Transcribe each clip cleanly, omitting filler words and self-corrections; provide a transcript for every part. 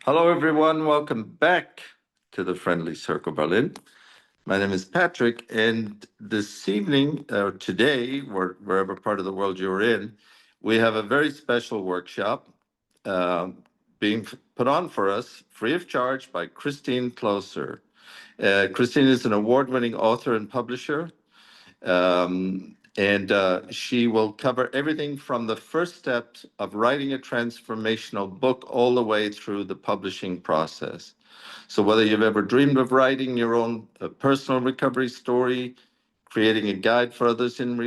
Hello, everyone. Welcome back to the Friendly Circle Berlin. My name is Patrick, and this evening, or today, wherever part of the world you're in, we have a very special workshop uh, being put on for us free of charge by Christine Kloser. Christine is an award-winning author and publisher. And she will cover everything from the first steps of writing a transformational book all the way through the publishing process. So whether you've ever dreamed of writing your own personal recovery story, creating a guide for others in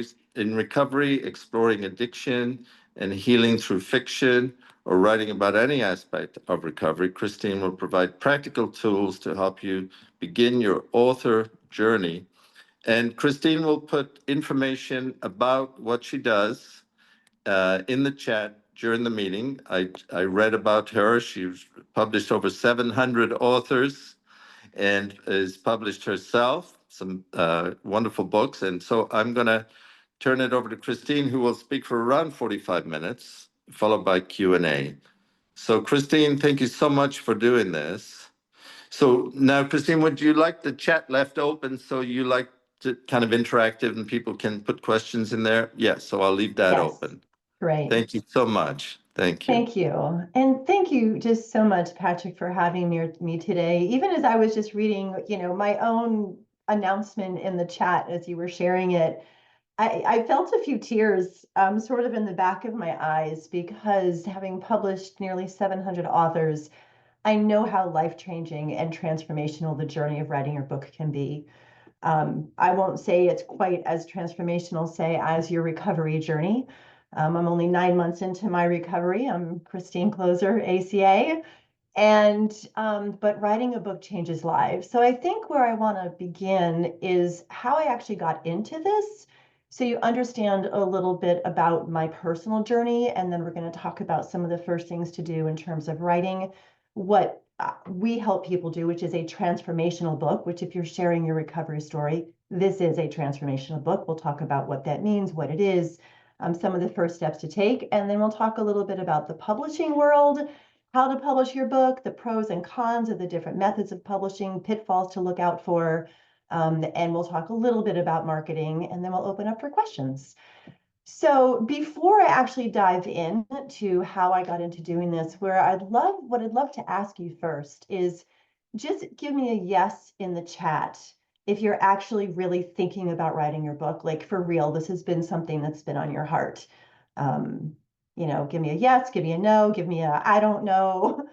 recovery, exploring addiction and healing through fiction, or writing about any aspect of recovery, Christine will provide practical tools to help you begin your author journey. And Christine will put information about what she does in the chat during the meeting. I read about her. She's published over 700 authors and has published herself some wonderful books. And so I'm going to turn it over to Christine, who will speak for around 45 minutes, followed by Q&A. So Christine, thank you so much for doing this. So now, Christine, would you like the chat left open so you like to kind of interactive and people can put questions in there? Yes, so I'll leave that Yes. open. Great. Thank you so much. Thank you. Thank you. And thank you just so much, Patrick, for having me today. Even as I was just reading, my own announcement in the chat as you were sharing it, I felt a few tears sort of in the back of my eyes because having published nearly 700 authors, I know how life-changing and transformational the journey of writing your book can be. I won't say it's quite as transformational, say, as your recovery journey. I'm only 9 months into my recovery. I'm Christine Kloser, ACA, but writing a book changes lives. So I think where I want to begin is how I actually got into this, so you understand a little bit about my personal journey, and then we're going to talk about some of the first things to do in terms of writing what we help people do, which is a transformational book, which if you're sharing your recovery story, this is a transformational book. We'll talk about what that means, what it is, some of the first steps to take, and then we'll talk a little bit about the publishing world, how to publish your book, the pros and cons of the different methods of publishing, pitfalls to look out for, and we'll talk a little bit about marketing, and then we'll open up for questions. So before I actually dive into how I got into doing this, what I'd love to ask you first is just give me a yes in the chat if you're actually really thinking about writing your book, like for real, this has been something that's been on your heart. Give me a yes, give me a no, give me a I don't know.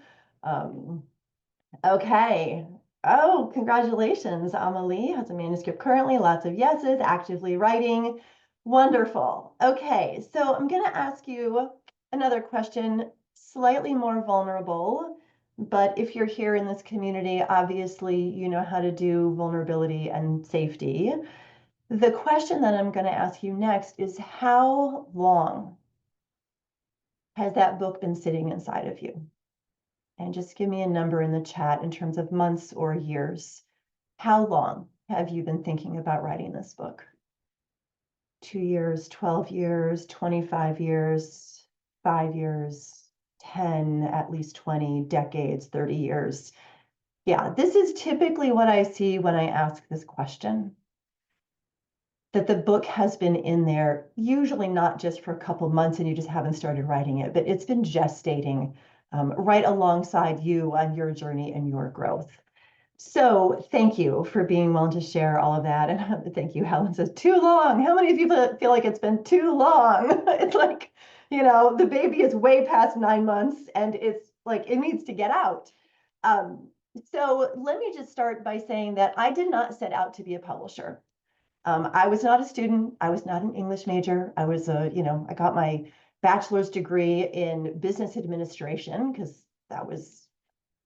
Okay. Oh, congratulations. Amelie has a manuscript currently, lots of yeses, actively writing. Wonderful. Okay, so I'm going to ask you another question, slightly more vulnerable, but if you're here in this community, obviously you know how to do vulnerability and safety. The question that I'm going to ask you next is, how long has that book been sitting inside of you? And just give me a number in the chat in terms of months or years. How long have you been thinking about writing this book? 2 years, 12 years, 25 years, 5 years, 10, at least 20, decades, 30 years. Yeah, this is typically what I see when I ask this question. That the book has been in there, usually not just for a couple months and you just haven't started writing it, but it's been gestating right alongside you on your journey and your growth. So thank you for being willing to share all of that. And thank you, Helen says, too long. How many of you feel like it's been too long? It's like, the baby is way past 9 months and it's like, it needs to get out. So let me just start by saying that I did not set out to be a publisher. I was not a student. I was not an English major. I got my bachelor's degree in business administration because that was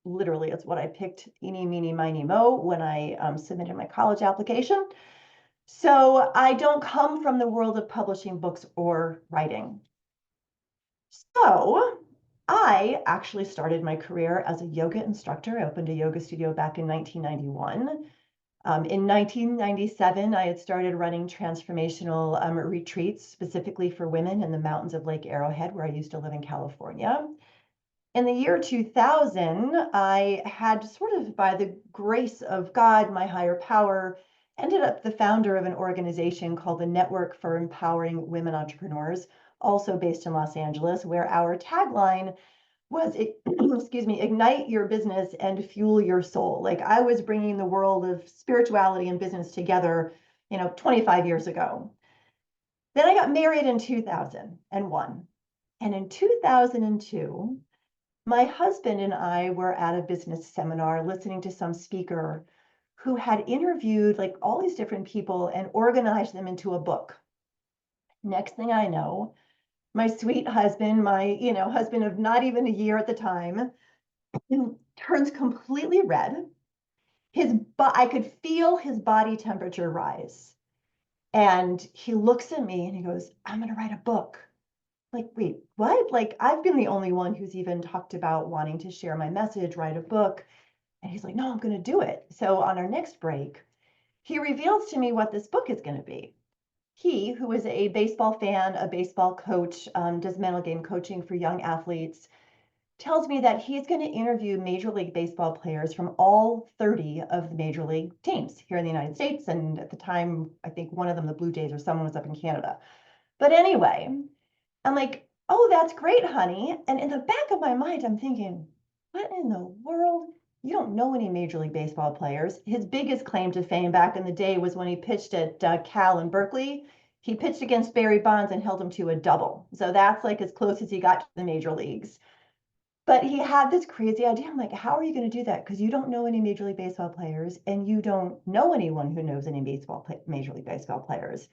literally, it's what I picked, eeny, meeny, miny, mo, when I submitted my college application. So I don't come from the world of publishing books or writing. So I actually started my career as a yoga instructor. I opened a yoga studio back in 1991. In 1997, I had started running transformational retreats specifically for women in the mountains of Lake Arrowhead, where I used to live in California. In the year 2000, I had sort of by the grace of God, my higher power, ended up the founder of an organization called the Network for Empowering Women Entrepreneurs, also based in Los Angeles, where our tagline was, excuse me, ignite your business and fuel your soul. Like I was bringing the world of spirituality and business together, 25 years ago. Then I got married in 2001. And in 2002, my husband and I were at a business seminar listening to some speaker who had interviewed like all these different people and organized them into a book. Next thing I know, my sweet husband, my, husband of not even a year at the time, turns completely red. I could feel his body temperature rise. And he looks at me and he goes, "I'm going to write a book." Like, wait, what? Like, I've been the only one who's even talked about wanting to share my message, write a book. And he's like, "No, I'm going to do it." So on our next break, he reveals to me what this book is going to be. He, who is a baseball fan, a baseball coach, does mental game coaching for young athletes, tells me that he's going to interview Major League Baseball players from all 30 of the Major League teams here in the United States. And at the time, I think one of them, the Blue Jays, or someone was up in Canada. But anyway, I'm like, "Oh, that's great, honey." And in the back of my mind, I'm thinking, what in the world? You don't know any Major League Baseball players. His biggest claim to fame back in the day was when he pitched at Cal in Berkeley. He pitched against Barry Bonds and held him to a double. So that's like as close as he got to the major leagues. But he had this crazy idea. I'm like, how are you going to do that? Because you don't know any Major League Baseball players and you don't know anyone who knows any Major League Baseball players.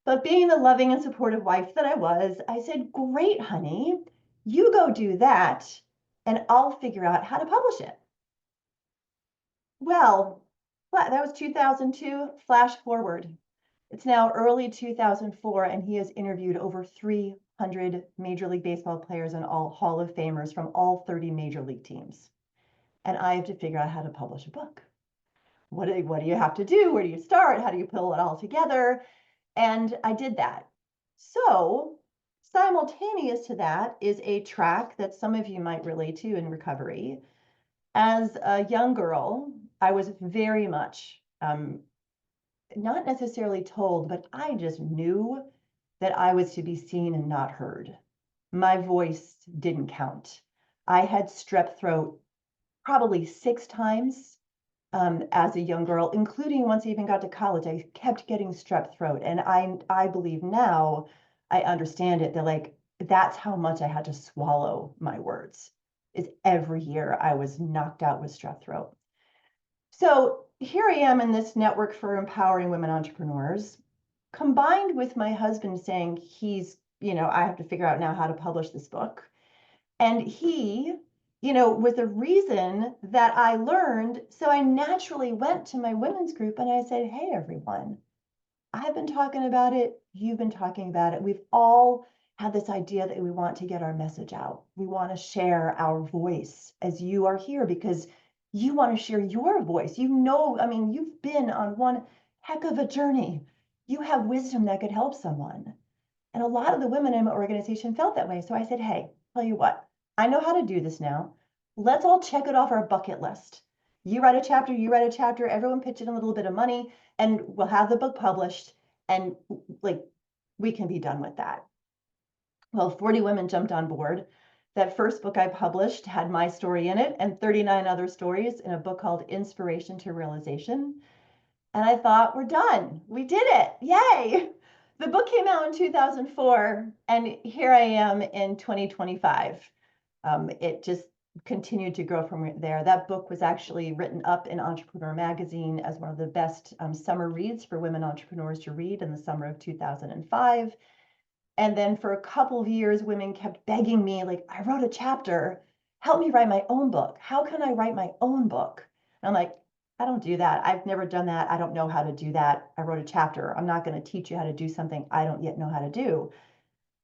But being the loving and supportive wife that I was, I said, "Great, honey, you go do that and I'll figure out how to publish it." Well, that was 2002. Flash forward. It's now early 2004, and he has interviewed over 300 Major League Baseball players and all Hall of Famers from all 30 Major League teams. And I have to figure out how to publish a book. What do you have to do? Where do you start? How do you pull it all together? And I did that. So simultaneous to that is a track that some of you might relate to in recovery. As a young girl, I was very much not necessarily told, but I just knew that I was to be seen and not heard. My voice didn't count. I had strep throat probably 6 times as a young girl, including once I even got to college. I kept getting strep throat. And I believe now I understand it, that like, that's how much I had to swallow my words, is every year I was knocked out with strep throat. So here I am in this network for empowering women entrepreneurs, combined with my husband saying I have to figure out now how to publish this book. And he, was the reason that I learned. So I naturally went to my women's group and I said, "Hey, everyone, I've been talking about it. You've been talking about it. We've all had this idea that we want to get our message out. We want to share our voice as you are here because you want to share your voice. I mean, you've been on one heck of a journey. You have wisdom that could help someone." And a lot of the women in my organization felt that way. So I said, "Hey, tell you what, I know how to do this now. Let's all check it off our bucket list. You write a chapter, everyone pitch in a little bit of money, and we'll have the book published, and like we can be done with that." Well, 40 women jumped on board. That first book I published had my story in it and 39 other stories in a book called Inspiration to Realization. And I thought, we're done. We did it. Yay. The book came out in 2004, and here I am in 2025. It just continued to grow from there. That book was actually written up in Entrepreneur Magazine as one of the best summer reads for women entrepreneurs to read in the summer of 2005. And then for a couple of years, women kept begging me, like, "I wrote a chapter. Help me write my own book. How can I write my own book?" And I'm like, "I don't do that. I've never done that. I don't know how to do that. I wrote a chapter. I'm not going to teach you how to do something I don't yet know how to do."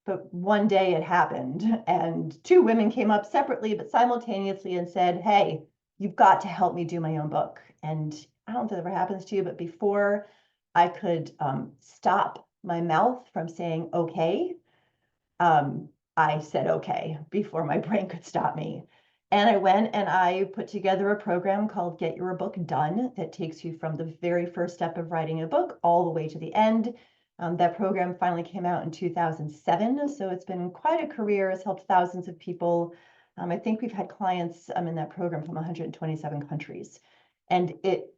But one day it happened, and 2 women came up separately but simultaneously and said, "Hey, you've got to help me do my own book." And I don't know if that ever happens to you, but before I could stop my mouth from saying okay, I said okay before my brain could stop me. And I went and I put together a program called Get Your Book Done that takes you from the very first step of writing a book all the way to the end. That program finally came out in 2007, so it's been quite a career. It's helped thousands of people. I think we've had clients in that program from 127 countries, and it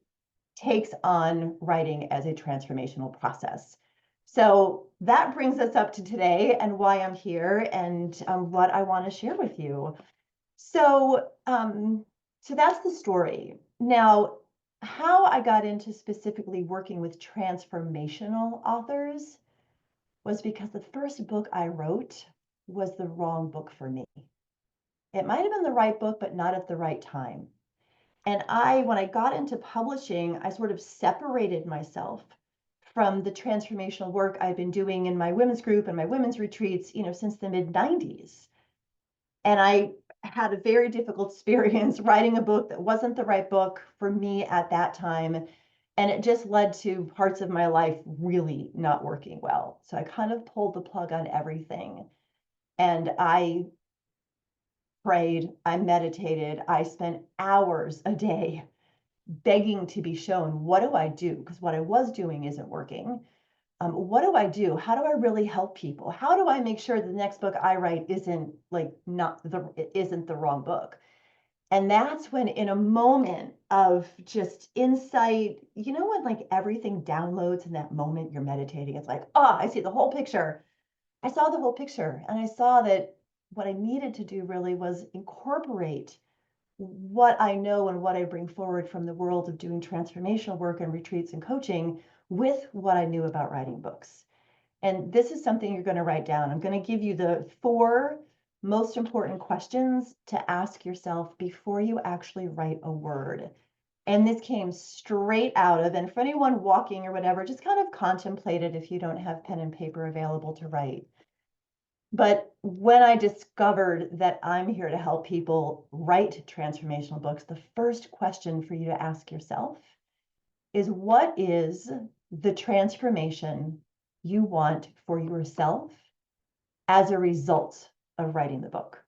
takes on writing as a transformational process. So that brings us up to today and why I'm here and what I want to share with you. So, so that's the story. Now, how I got into specifically working with transformational authors was because the first book I wrote was the wrong book for me. It might have been the right book, but not at the right time. And when I got into publishing, I sort of separated myself from the transformational work I've been doing in my women's group and my women's retreats, since the mid 90s. And I had a very difficult experience writing a book that wasn't the right book for me at that time. And it just led to parts of my life really not working well. So I kind of pulled the plug on everything. And I prayed, I meditated, I spent hours a day begging to be shown, what do I do? Because what I was doing isn't working. What do I do? How do I really help people? How do I make sure the next book I write isn't the wrong book? And that's when, in a moment of just insight, when like everything downloads in that moment you're meditating, it's like, I see the whole picture. I saw the whole picture, and I saw that what I needed to do really was incorporate what I know and what I bring forward from the world of doing transformational work and retreats and coaching with what I knew about writing books. And this is something you're going to write down. I'm going to give you the 4 most important questions to ask yourself before you actually write a word. And this came straight out of, and for anyone walking or whatever, just kind of contemplate it if you don't have pen and paper available to write. But when I discovered that I'm here to help people write transformational books, the first question for you to ask yourself is, what is the transformation you want for yourself as a result of writing the book?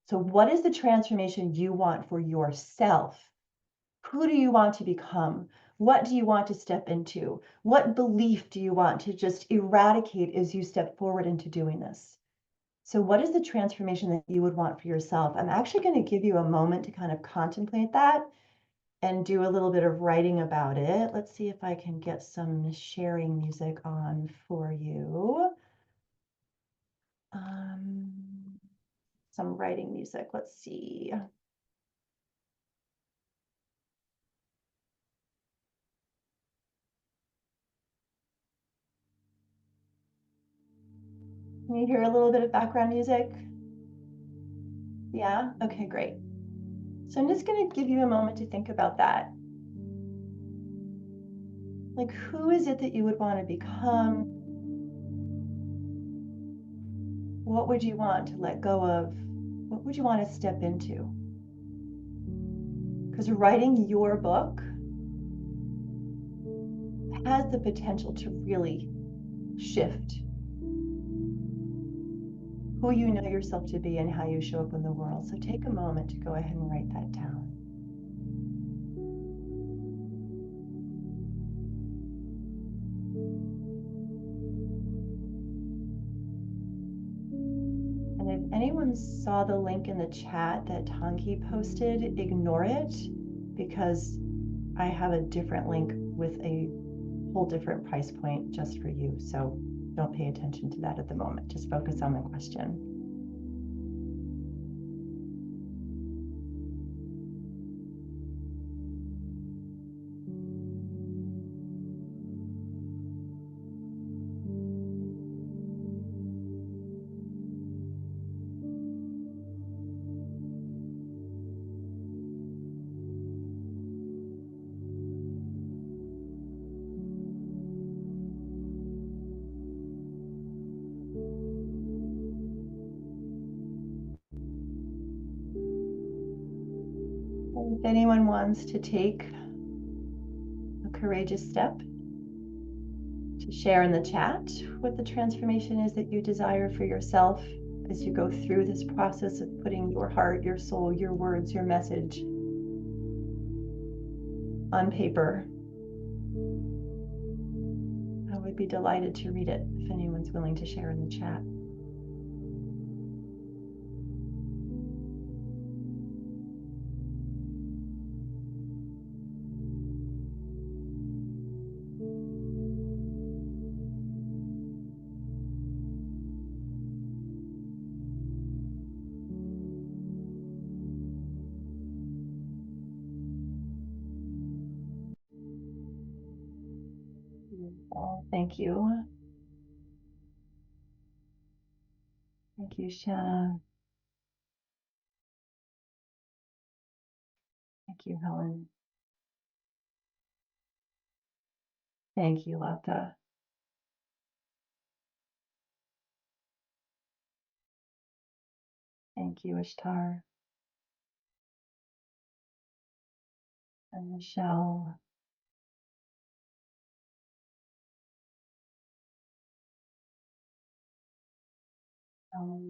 So what is the transformation you want for yourself? Who do you want to become? What do you want to step into? What belief do you want to just eradicate as you step forward into doing this? So what is the transformation that you would want for yourself? I'm actually going to give you a moment to kind of contemplate that and do a little bit of writing about it. Let's see if I can get some sharing music on for you. Some writing music. Let's see. Can you hear a little bit of background music? Yeah? Okay, great. So I'm just going to give you a moment to think about that. Like, who is it that you would want to become? What would you want to let go of? What would you want to step into? Because writing your book has the potential to really shift who you know yourself to be and how you show up in the world. So take a moment to go ahead and write that down. And if anyone saw the link in the chat that Tangi posted, ignore it, because I have a different link with a whole different price point just for you. So don't pay attention to that at the moment. Just focus on the question. If anyone wants to take a courageous step to share in the chat what the transformation is that you desire for yourself, as you go through this process of putting your heart, your soul, your words, your message on paper. I would be delighted to read it if anyone's willing to share in the chat. Oh, thank you. Thank you, Shanna. Thank you, Helen. Thank you, Lata. Thank you, Ishtar. And Michelle.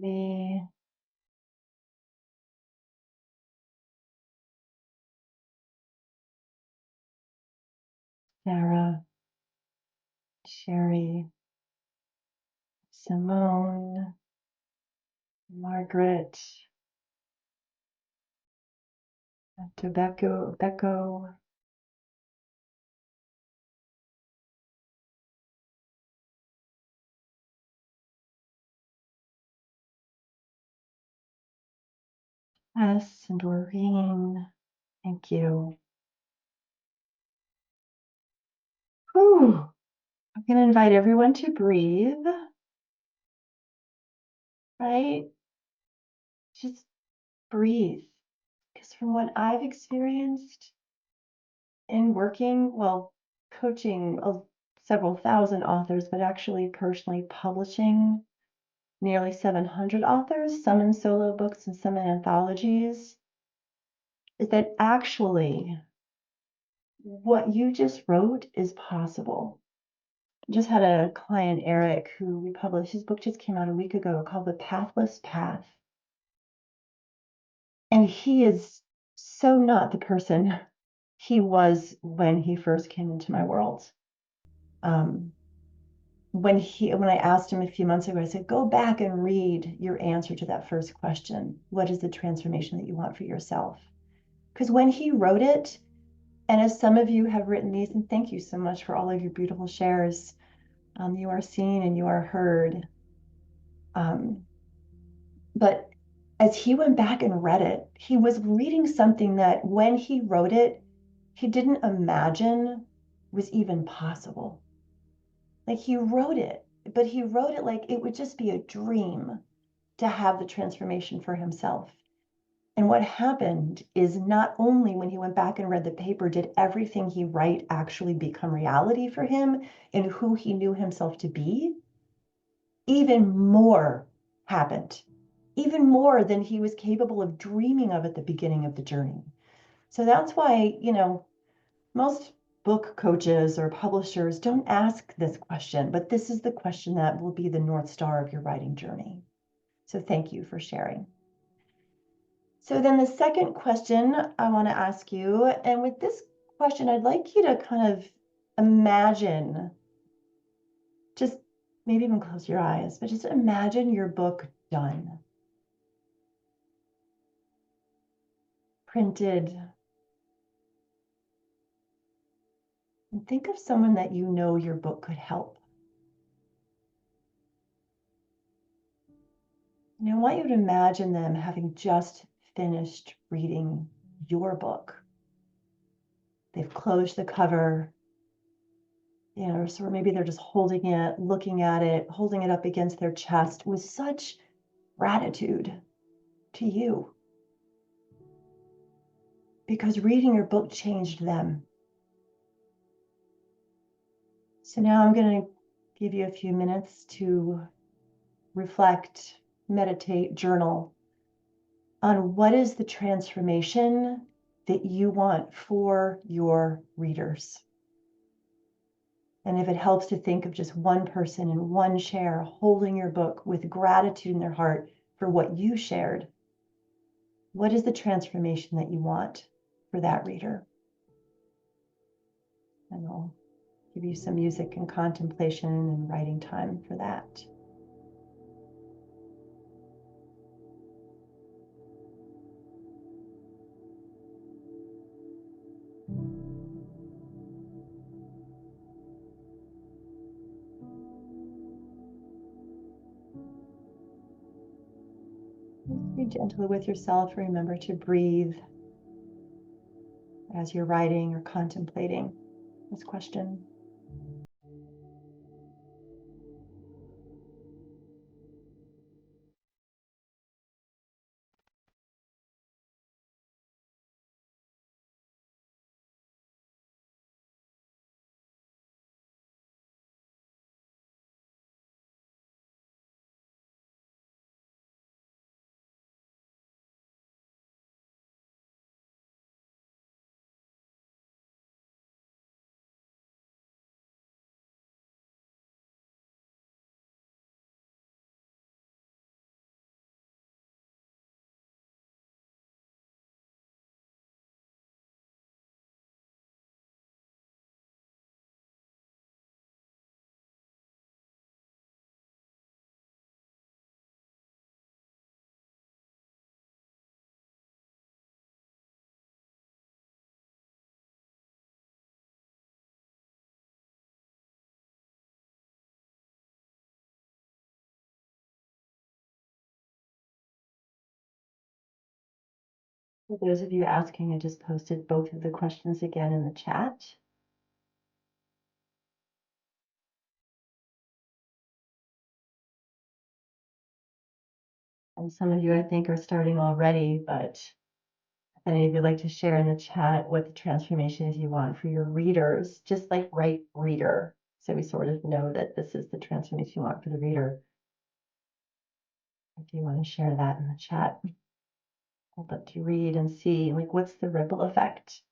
Lee. Sarah. Sherry. Simone. Margaret. Becco. Tess and Doreen. Thank you. Whew. I'm going to invite everyone to breathe, right? Just breathe. Because from what I've experienced in working, well, coaching several thousand authors, but actually personally publishing nearly 700 authors, some in solo books and some in anthologies, is that actually what you just wrote is possible. I just had a client, Eric, who we published, his book just came out a week ago called The Pathless Path. And he is so not the person he was when he first came into my world. When I asked him a few months ago, I said, go back and read your answer to that first question. What is the transformation that you want for yourself? Because when he wrote it, and as some of you have written these, and thank you so much for all of your beautiful shares, you are seen and you are heard. But as he went back and read it, he was reading something that when he wrote it, he didn't imagine was even possible. Like he wrote it, but he wrote it like it would just be a dream to have the transformation for himself. And what happened is not only when he went back and read the paper did everything he write actually become reality for him and who he knew himself to be, even more happened, even more than he was capable of dreaming of at the beginning of the journey. So that's why, most book coaches or publishers don't ask this question, but this is the question that will be the North Star of your writing journey. So thank you for sharing. So then the second question I want to ask you, and with this question, I'd like you to kind of imagine, just maybe even close your eyes, but just imagine your book done, printed, and think of someone that you know your book could help. And I want you to imagine them having just finished reading your book. They've closed the cover, so maybe they're just holding it, looking at it, holding it up against their chest with such gratitude to you. Because reading your book changed them. So now I'm going to give you a few minutes to reflect, meditate, journal on what is the transformation that you want for your readers. And if it helps to think of just one person and one share holding your book with gratitude in their heart for what you shared. What is the transformation that you want for that reader? And I'll give you some music and contemplation and writing time for that. Just be gentle with yourself. Remember to breathe as you're writing or contemplating this question. For those of you asking, I just posted both of the questions again in the chat. And some of you, I think, are starting already, but if any of you would like to share in the chat what the transformation is you want for your readers, just like write reader, so we sort of know that this is the transformation you want for the reader. If you want to share that in the chat, I'd love to read and see, like, what's the ripple effect?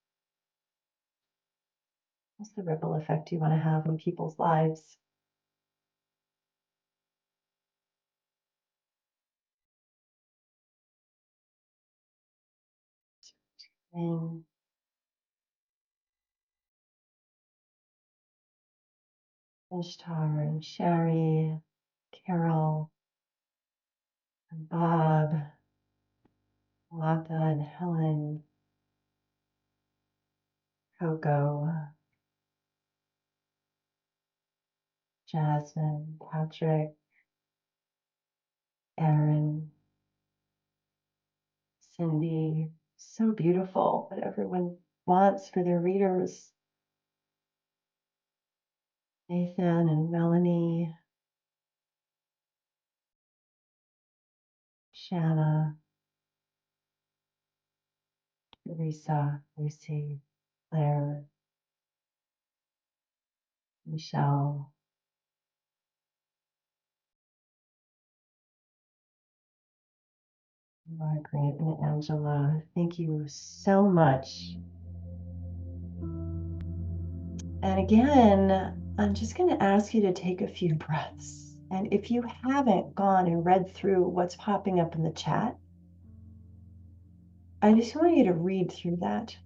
What's the ripple effect you want to have in people's lives? And Ishtar and Sherry, Carol and Bob, Lata and Helen, Coco, Jasmine, Patrick, Aaron, Cindy. So beautiful what everyone wants for their readers. Nathan and Melanie, Shanna, Teresa, Lucy, Claire, Michelle, Margaret, and Angela. Thank you so much. And again, I'm just going to ask you to take a few breaths. And if you haven't gone and read through what's popping up in the chat, I just want you to read through that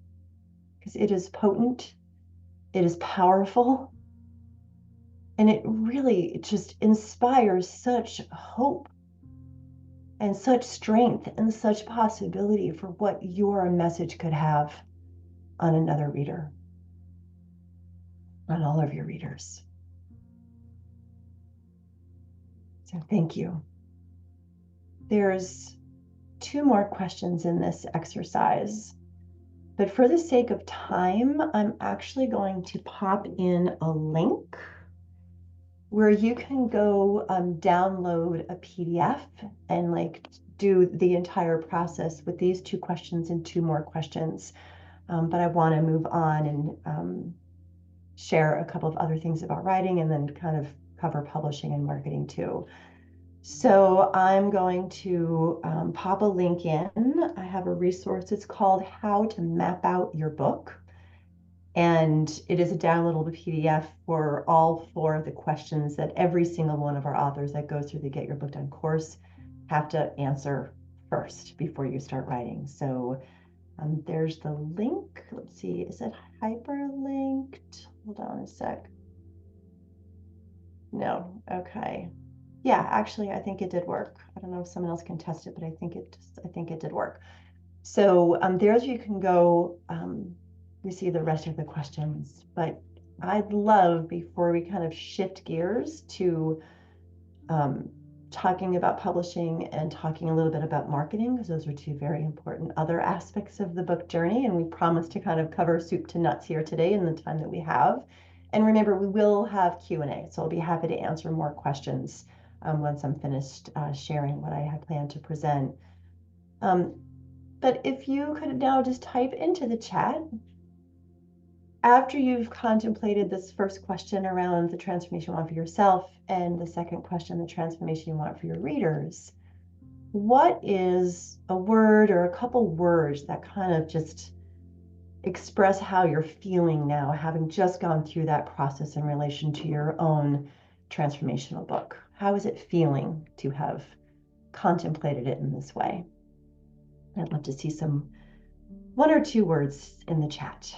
because it is potent, it is powerful, and it really just inspires such hope and such strength and such possibility for what your message could have on another reader, on all of your readers. So thank you. There's 2 more questions in this exercise, but for the sake of time, I'm actually going to pop in a link where you can go download a PDF and like do the entire process with these 2 questions and 2 more questions. But I want to move on and share a couple of other things about writing and then kind of cover publishing and marketing too. So I'm going to pop a link in. I have a resource. It's called How to Map Out Your Book. And it is a downloadable PDF for all 4 of the questions that every single one of our authors that goes through the Get Your Book Done course have to answer first before you start writing. So there's the link. Let's see, is it hyperlinked? Hold on a sec. No, okay. Yeah, actually, I think it did work. I don't know if someone else can test it, but I think it did work. So there's where you can go receive the rest of the questions. But I'd love, before we kind of shift gears to talking about publishing and talking a little bit about marketing, because those are two very important other aspects of the book journey. And we promise to kind of cover soup to nuts here today in the time that we have. And remember, we will have Q&A, so I'll be happy to answer more questions once I'm finished sharing what I had planned to present. But if you could now just type into the chat, after you've contemplated this first question around the transformation you want for yourself and the second question, the transformation you want for your readers, what is a word or a couple words that kind of just express how you're feeling now, having just gone through that process in relation to your own transformational book? How is it feeling to have contemplated it in this way? I'd love to see some one or two words in the chat.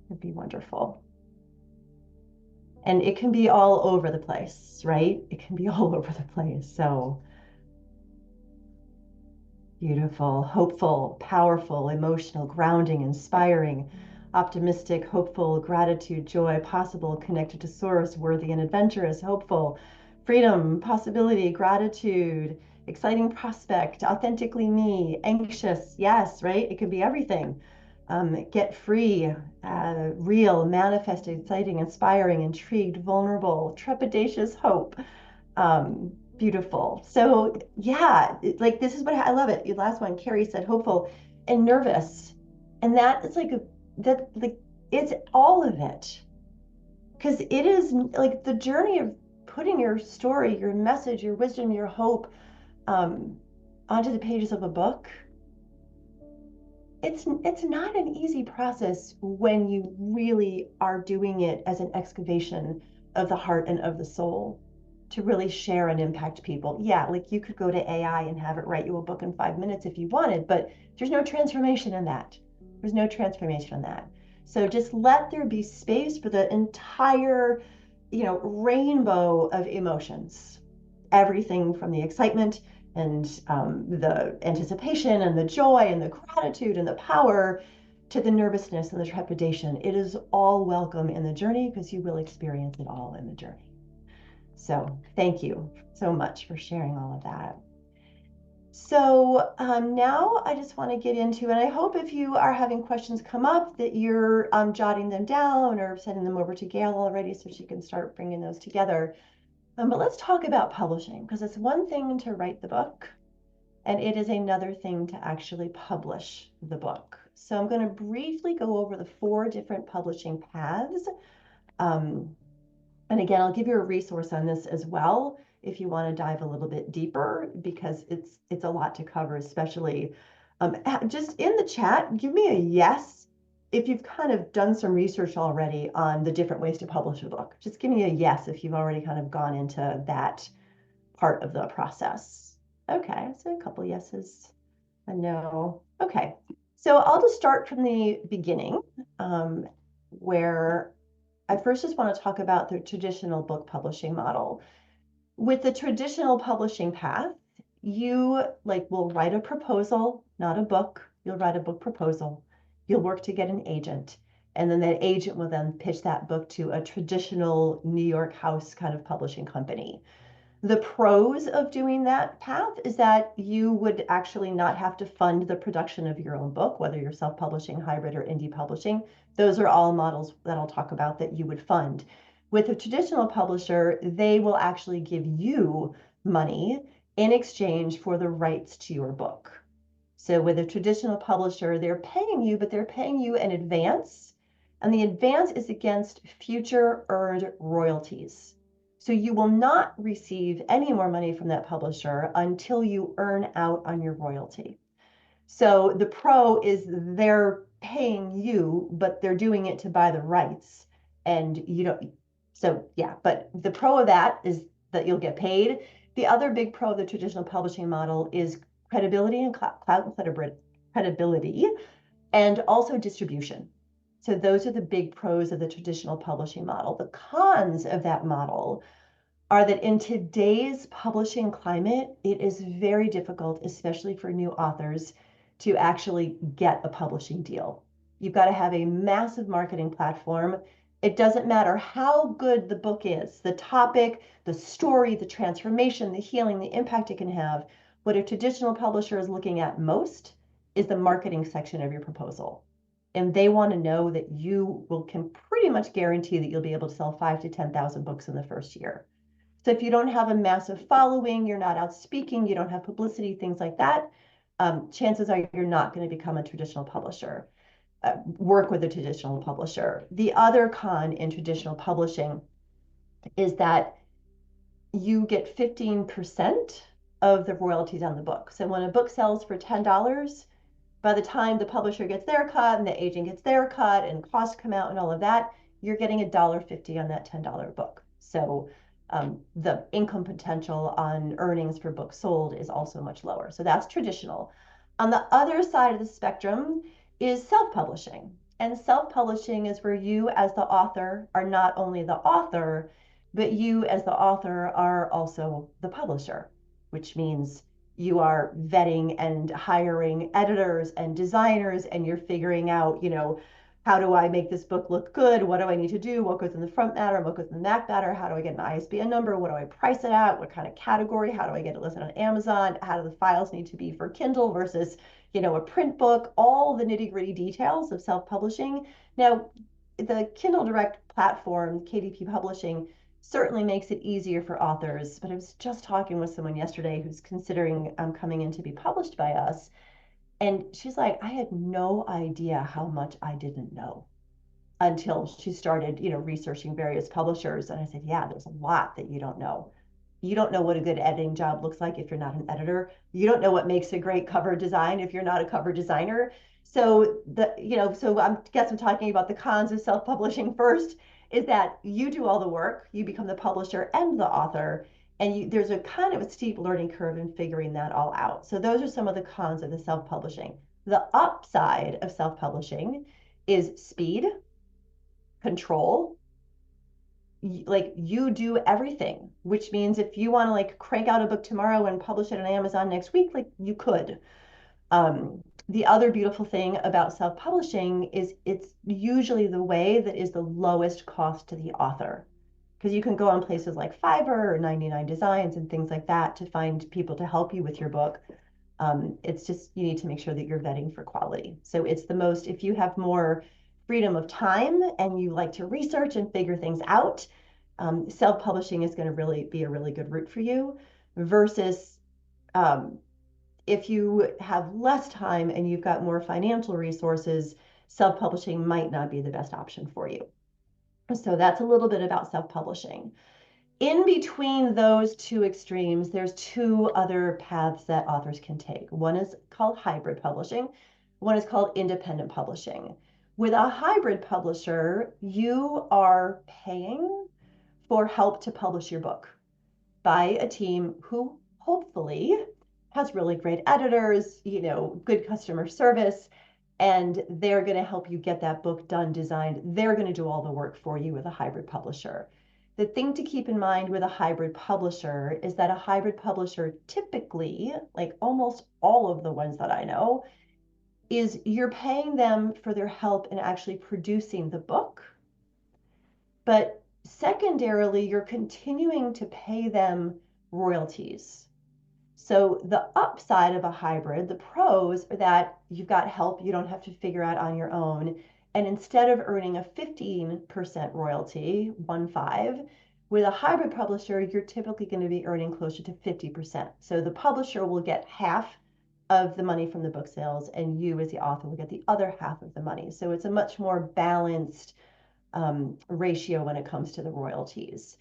It'd be wonderful. And it can be all over the place, right? It can be all over the place. So beautiful, hopeful, powerful, emotional, grounding, inspiring, optimistic, hopeful, gratitude, joy, possible, connected to source, worthy and adventurous, hopeful, freedom, possibility, gratitude, exciting prospect, authentically me, anxious, yes, right? It could be everything. Get free, real, manifested, exciting, inspiring, intrigued, vulnerable, trepidatious, hope. Beautiful. So yeah, like this is what I love it. Your last one, Carrie said, hopeful and nervous, and that is like it's all of it, because it is like the journey of putting your story, your message, your wisdom, your hope um, onto the pages of a book. It's not an easy process when you really are doing it as an excavation of the heart and of the soul to really share and impact people. Yeah, like you could go to AI and have it write you a book in 5 minutes if you wanted, but there's no transformation in that. There's no transformation in that. So just let there be space for the entire, rainbow of emotions. Everything from the excitement and the anticipation and the joy and the gratitude and the power to the nervousness and the trepidation. It is all welcome in the journey because you will experience it all in the journey. So thank you so much for sharing all of that. So now I just want to get into, and I hope if you are having questions come up that you're jotting them down or sending them over to Gail already so she can start bringing those together. But let's talk about publishing, because it's one thing to write the book and it is another thing to actually publish the book. So I'm going to briefly go over the 4 different publishing paths. And again, I'll give you a resource on this as well if you want to dive a little bit deeper, because it's a lot to cover, especially just in the chat, give me a yes if you've kind of done some research already on the different ways to publish a book. Just give me a yes if you've already kind of gone into that part of the process. Okay, so a couple yeses, a no. Okay, so I'll just start from the beginning, where I first just want to talk about the traditional book publishing model. With the traditional publishing path, you will write a proposal, not a book. You'll write a book proposal. You'll work to get an agent. And then that agent will then pitch that book to a traditional New York house kind of publishing company. The pros of doing that path is that you would actually not have to fund the production of your own book, whether you're self-publishing, hybrid, or indie publishing. Those are all models that I'll talk about that you would fund. With a traditional publisher, they will actually give you money in exchange for the rights to your book. So with a traditional publisher, they're paying you, but they're paying you in advance, and the advance is against future earned royalties. So you will not receive any more money from that publisher until you earn out on your royalty. So the pro is they're paying you, but they're doing it to buy the rights. And you don't, so yeah, but the pro of that is that you'll get paid. The other big pro of the traditional publishing model is credibility and cloud credibility, and also distribution. So those are the big pros of the traditional publishing model. The cons of that model are that in today's publishing climate, it is very difficult, especially for new authors, to actually get a publishing deal. You've got to have a massive marketing platform. It doesn't matter how good the book is, the topic, the story, the transformation, the healing, the impact it can have. What a traditional publisher is looking at most is the marketing section of your proposal. And they want to know that you can pretty much guarantee that you'll be able to sell 5,000 to 10,000 books in the first year. So if you don't have a massive following, you're not out speaking, you don't have publicity, things like that, chances are you're not going to become a traditional publisher, work with a traditional publisher. The other con in traditional publishing is that you get 15% of the royalties on the book. So when a book sells for $10, by the time the publisher gets their cut and the agent gets their cut and costs come out and all of that, you're getting $1.50 on that $10 book. So the income potential on earnings for books sold is also much lower. So that's traditional. On the other side of the spectrum is self-publishing. And self-publishing is where you as the author are not only the author, but you as the author are also the publisher, which means you are vetting and hiring editors and designers, and you're figuring out, how do I make this book look good? What do I need to do? What goes in the front matter? What goes in the back matter? How do I get an ISBN number? What do I price it at? What kind of category? How do I get it listed on Amazon? How do the files need to be for Kindle versus, a print book? All the nitty-gritty details of self-publishing. Now, the Kindle Direct platform, KDP Publishing, certainly makes it easier for authors. But I was just talking with someone yesterday who's considering coming in to be published by us. And she's like, I had no idea how much I didn't know until she started, researching various publishers. And I said, yeah, there's a lot that you don't know. You don't know what a good editing job looks like if you're not an editor. You don't know what makes a great cover design if you're not a cover designer. So I guess I'm talking about the cons of self-publishing first, is that you do all the work, you become the publisher and the author, and there's a kind of a steep learning curve in figuring that all out. So those are some of the cons of the self-publishing. The upside of self-publishing is speed, control, like you do everything, which means if you want to like crank out a book tomorrow and publish it on Amazon next week, like you could. The other beautiful thing about self-publishing is it's usually the way that is the lowest cost to the author, because you can go on places like Fiverr or 99 Designs and things like that to find people to help you with your book. It's just, you need to make sure that you're vetting for quality. So it's the most, if you have more freedom of time and you like to research and figure things out, self-publishing is going to really be a really good route for you, versus if you have less time and you've got more financial resources, self-publishing might not be the best option for you. So that's a little bit about self-publishing. In between those two extremes, there's two other paths that authors can take. One is called hybrid publishing. One is called independent publishing. With a hybrid publisher, you are paying for help to publish your book by a team who hopefully has really great editors, good customer service, and they're going to help you get that book done, designed. They're going to do all the work for you with a hybrid publisher. The thing to keep in mind with a hybrid publisher is that a hybrid publisher typically, like almost all of the ones that I know, is you're paying them for their help in actually producing the book. But secondarily, you're continuing to pay them royalties. So the upside of a hybrid, the pros are that you've got help you don't have to figure out on your own. And instead of earning a 15% royalty, 1.5, with a hybrid publisher, you're typically going to be earning closer to 50%. So the publisher will get half of the money from the book sales, and you as the author will get the other half of the money. So it's a much more balanced ratio when it comes to the royalties.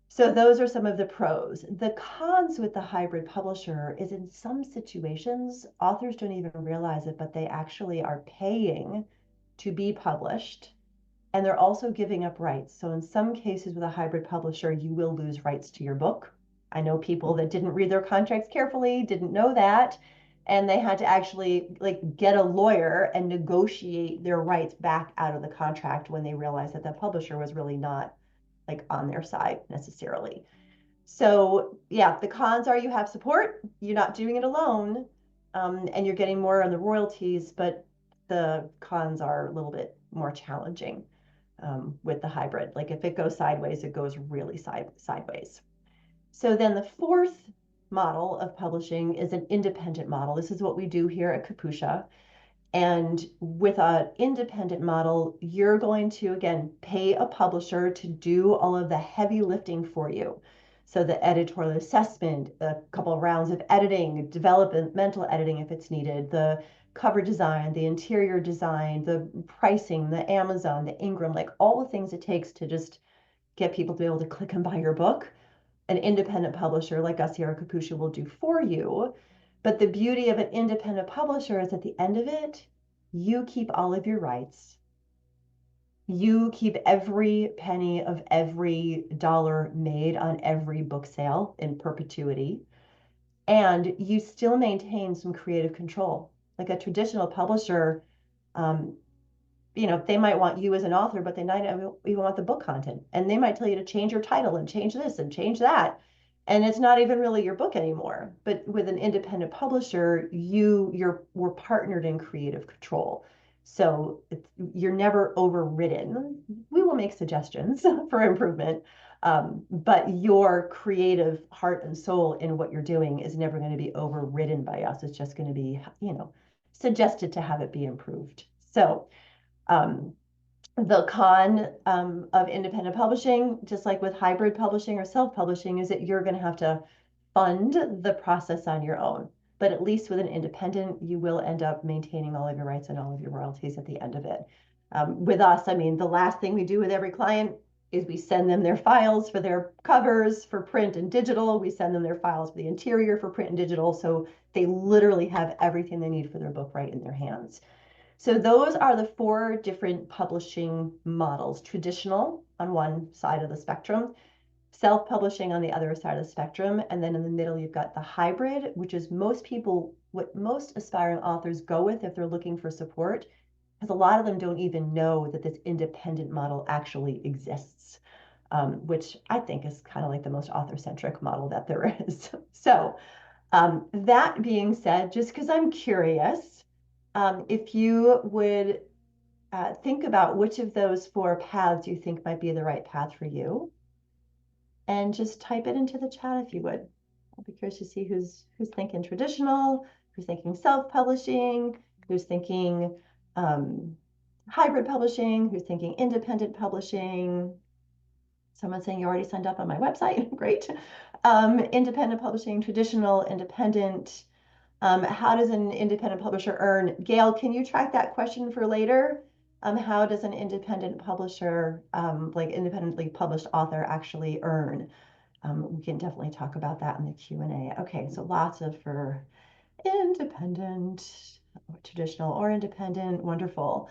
So those are some of the pros. The cons with the hybrid publisher is in some situations, authors don't even realize it, but they actually are paying to be published, and they're also giving up rights. So in some cases with a hybrid publisher, you will lose rights to your book. I know people that didn't read their contracts carefully, didn't know that, and they had to actually like get a lawyer and negotiate their rights back out of the contract when they realized that the publisher was really not like on their side necessarily. So yeah, the cons are you have support, you're not doing it alone, and you're getting more on the royalties, but the cons are a little bit more challenging with the hybrid. Like if it goes sideways, it goes really sideways. So then the fourth model of publishing is an independent model. This is what we do here at Kapusha. And with an independent model, you're going to, again, pay a publisher to do all of the heavy lifting for you. So the editorial assessment, a couple of rounds of editing, developmental editing if it's needed, the cover design, the interior design, the pricing, the Amazon, the Ingram, like all the things it takes to just get people to be able to click and buy your book. An independent publisher like us here at Kapusha will do for you. But the beauty of an independent publisher is at the end of it, you keep all of your rights. You keep every penny of every dollar made on every book sale in perpetuity. And you still maintain some creative control. Like a traditional publisher, um, they might want you as an author, but they might even want the book content. And they might tell you to change your title and change this and change that. And it's not even really your book anymore. But with an independent publisher, we're partnered in creative control. So you're never overridden. We will make suggestions for improvement, but your creative heart and soul in what you're doing is never going to be overridden by us. It's just going to be, suggested to have it be improved. So um, the con of independent publishing, just like with hybrid publishing or self-publishing, is that you're going to have to fund the process on your own. But at least with an independent, you will end up maintaining all of your rights and all of your royalties at the end of it. With us, I mean, the last thing we do with every client is we send them their files for their covers for print and digital. We send them their files for the interior for print and digital. So they literally have everything they need for their book right in their hands. So those are the four different publishing models: traditional on one side of the spectrum, self-publishing on the other side of the spectrum, and then in the middle you've got the hybrid, which is what most aspiring authors go with if they're looking for support, because a lot of them don't even know that this independent model actually exists, which I think is kind of like the most author-centric model that there is. So that being said, just because I'm curious, if you would think about which of those four paths you think might be the right path for you, and just type it into the chat if you would. I'll be curious to see who's thinking traditional, who's thinking self-publishing, who's thinking hybrid publishing, who's thinking independent publishing. Someone's saying you already signed up on my website. Great. Independent publishing, traditional, independent. How does an independent publisher earn? Gail, can you track that question for later? How does an independent publisher, like independently published author, actually earn? We can definitely talk about that in the Q&A. Okay, so lots of for independent, traditional or independent, wonderful.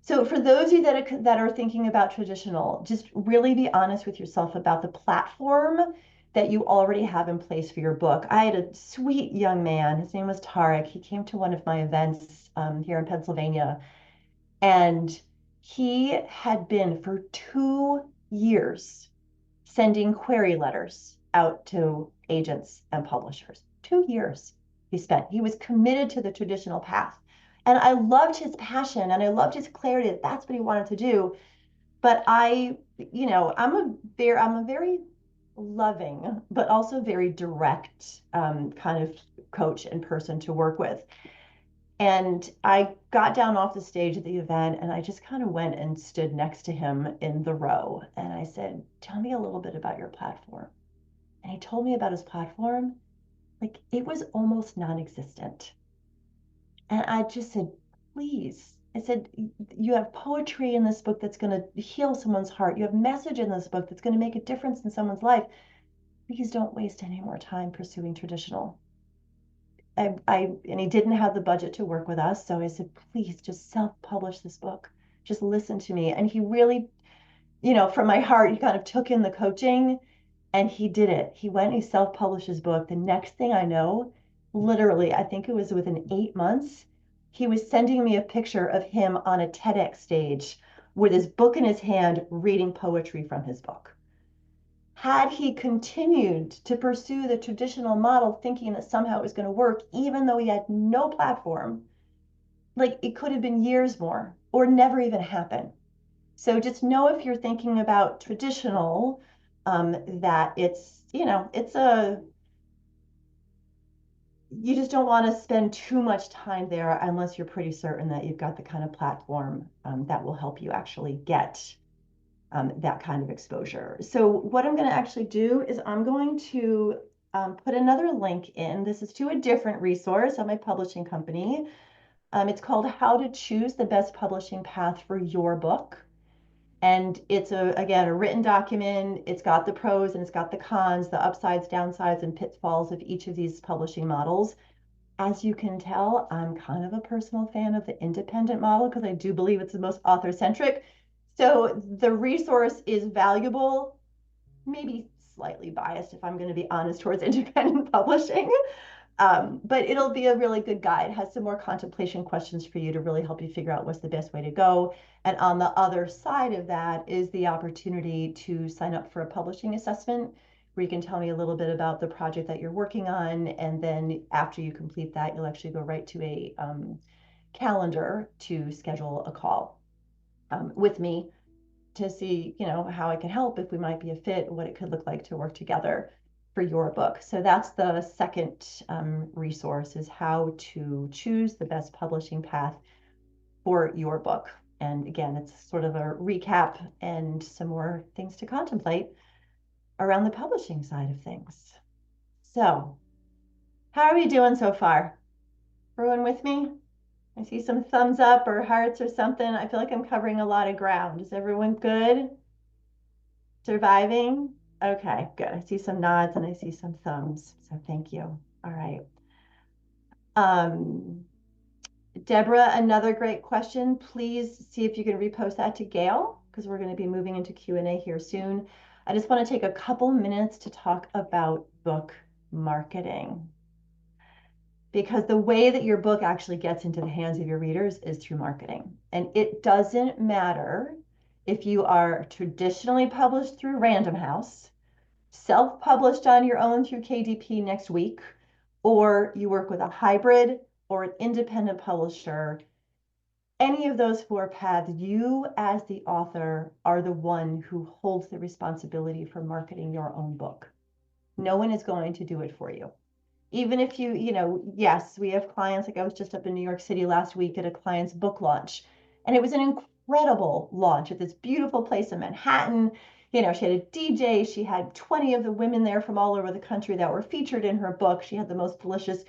So for those of you that are thinking about traditional, just really be honest with yourself about the platform that you already have in place for your book. I had a sweet young man, his name was Tarek. He came to one of my events here in Pennsylvania, and he had been for 2 years sending query letters out to agents and publishers. 2 years he spent. He was committed to the traditional path. And I loved his passion and I loved his clarity that that's what he wanted to do. But I'm a very loving, but also very direct kind of coach and person to work with. And I got down off the stage at the event and I just kind of went and stood next to him in the row. And I said, "Tell me a little bit about your platform." And he told me about his platform. Like it was almost non-existent. And I just said, "Please." I said, "You have poetry in this book that's going to heal someone's heart. You have message in this book that's going to make a difference in someone's life. Please don't waste any more time pursuing traditional." And he didn't have the budget to work with us. So I said, "Please just self-publish this book. Just listen to me." And he really, from my heart, he kind of took in the coaching And he did it. He went and he self-published his book. The next thing I know, literally, I think it was within 8 months, he was sending me a picture of him on a TEDx stage with his book in his hand, reading poetry from his book. Had he continued to pursue the traditional model, thinking that somehow it was going to work, even though he had no platform, like it could have been years more or never even happen. So just know if you're thinking about traditional, that you just don't want to spend too much time there unless you're pretty certain that you've got the kind of platform that will help you actually get that kind of exposure. So what I'm going to actually do is I'm going to put another link in. This is to a different resource on my publishing company. It's called How to Choose the Best Publishing Path for Your Book. And it's again, a written document. It's got the pros and it's got the cons, the upsides, downsides, and pitfalls of each of these publishing models. As you can tell, I'm kind of a personal fan of the independent model because I do believe it's the most author-centric. So the resource is valuable, maybe slightly biased if I'm going to be honest towards independent publishing. But it'll be a really good guide. It has some more contemplation questions for you to really help you figure out what's the best way to go. And on the other side of that is the opportunity to sign up for a publishing assessment where you can tell me a little bit about the project that you're working on. And then after you complete that, you'll actually go right to a calendar to schedule a call with me to see, how I can help, if we might be a fit, what it could look like to work together for your book. So that's the second resource, is how to choose the best publishing path for your book. And again, it's sort of a recap and some more things to contemplate around the publishing side of things. So how are we doing so far? Everyone with me? I see some thumbs up or hearts or something. I feel like I'm covering a lot of ground. Is everyone good? Surviving? Okay, good. I see some nods and I see some thumbs. So thank you. All right. Um, Deborah, another great question. Please see if you can repost that to Gail, because we're going to be moving into Q&A here soon. I just want to take a couple minutes to talk about book marketing, because the way that your book actually gets into the hands of your readers is through marketing. And it doesn't matter if you are traditionally published through Random House, self-published on your own through KDP next week, or you work with a hybrid or an independent publisher. Any of those four paths, you as the author are the one who holds the responsibility for marketing your own book. No one is going to do it for you. Even if yes, we have clients, like I was just up in New York City last week at a client's book launch, and it was an incredible launch at this beautiful place in Manhattan. She had a DJ, she had 20 of the women there from all over the country that were featured in her book. She had the most delicious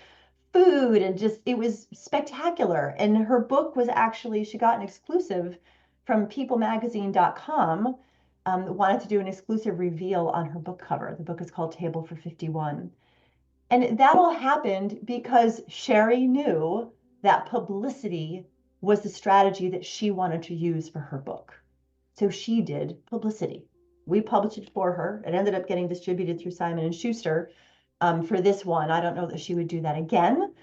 food, and just, it was spectacular. And her book was actually, she got an exclusive from peoplemagazine.com, wanted to do an exclusive reveal on her book cover. The book is called Table for 51. And that all happened because Sherry knew that publicity was the strategy that she wanted to use for her book. So she did publicity. We published it for her. It ended up getting distributed through Simon & Schuster for this one. I don't know that she would do that again,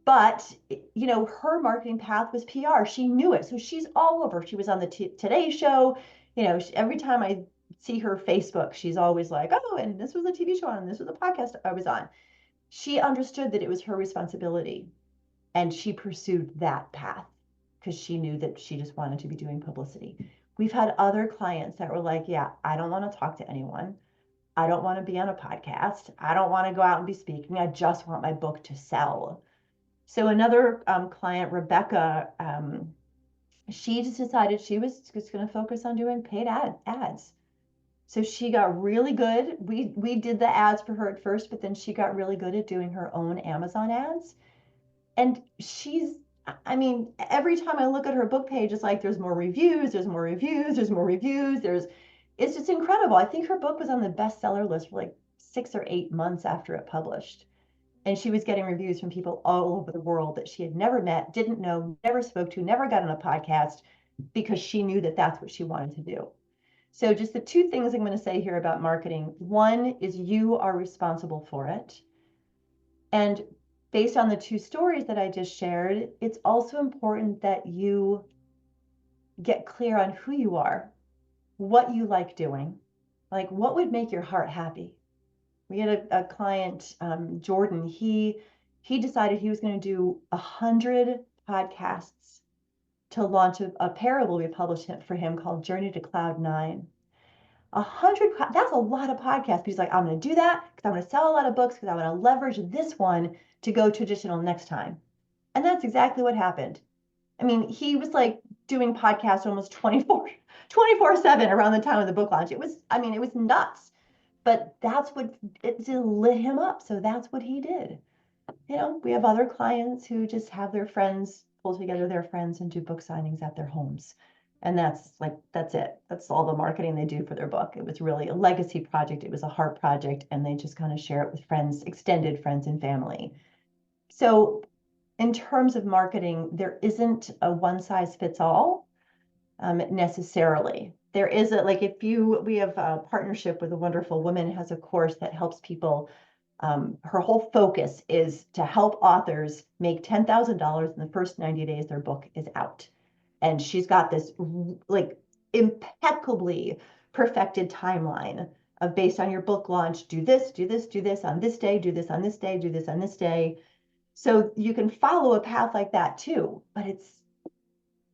but her marketing path was PR. She knew it. So she's all over. She was on the Today Show. Every time I see her Facebook, she's always like, oh, and this was a TV show on, and this was a podcast I was on. She understood that it was her responsibility, and she pursued that path because she knew that she just wanted to be doing publicity. We've had other clients that were like, yeah, I don't want to talk to anyone. I don't want to be on a podcast. I don't want to go out and be speaking. I just want my book to sell. So another client, Rebecca, she just decided she was just going to focus on doing paid ads. So she got really good. We did the ads for her at first, but then she got really good at doing her own Amazon ads. And every time I look at her book page, it's like there's more reviews, there's more reviews, there's more reviews. It's just incredible. I think her book was on the bestseller list for like 6 or 8 months after it published. And she was getting reviews from people all over the world that she had never met, didn't know, never spoke to, never got on a podcast, because she knew that that's what she wanted to do. So just the two things I'm going to say here about marketing. One is you are responsible for it. And based on the two stories that I just shared, it's also important that you get clear on who you are, what you like doing, like what would make your heart happy. We had a client, Jordan, he decided he was going to do 100 podcasts to launch a parable we published for him called Journey to Cloud 9. 100, that's a lot of podcasts. But he's like, I'm going to do that because I'm going to sell a lot of books because I want to leverage this one to go traditional next time. And that's exactly what happened. I mean, he was like doing podcasts almost 24/7 around the time of the book launch. It was, I mean, it was nuts. But that's what it lit him up. So that's what he did. You know, we have other clients who just have their friends pull together their friends and do book signings at their homes. And that's it. That's all the marketing they do for their book. It was really a legacy project. It was a heart project, and they just kind of share it with friends, extended friends and family. So in terms of marketing, there isn't a one size fits all necessarily. There is like we have a partnership with a wonderful woman who has a course that helps people. Her whole focus is to help authors make $10,000 in the first 90 days their book is out. And she's got this like impeccably perfected timeline of based on your book launch, do this, do this, do this on this day, do this on this day, do this on this day. So you can follow a path like that too, but it's,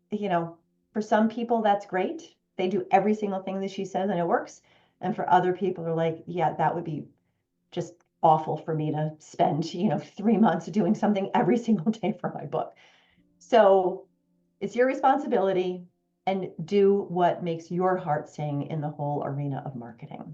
you know, for some people that's great. They do every single thing that she says and it works. And for other people are like, yeah, that would be just awful for me to spend, 3 months doing something every single day for my book. So it's your responsibility and do what makes your heart sing in the whole arena of marketing.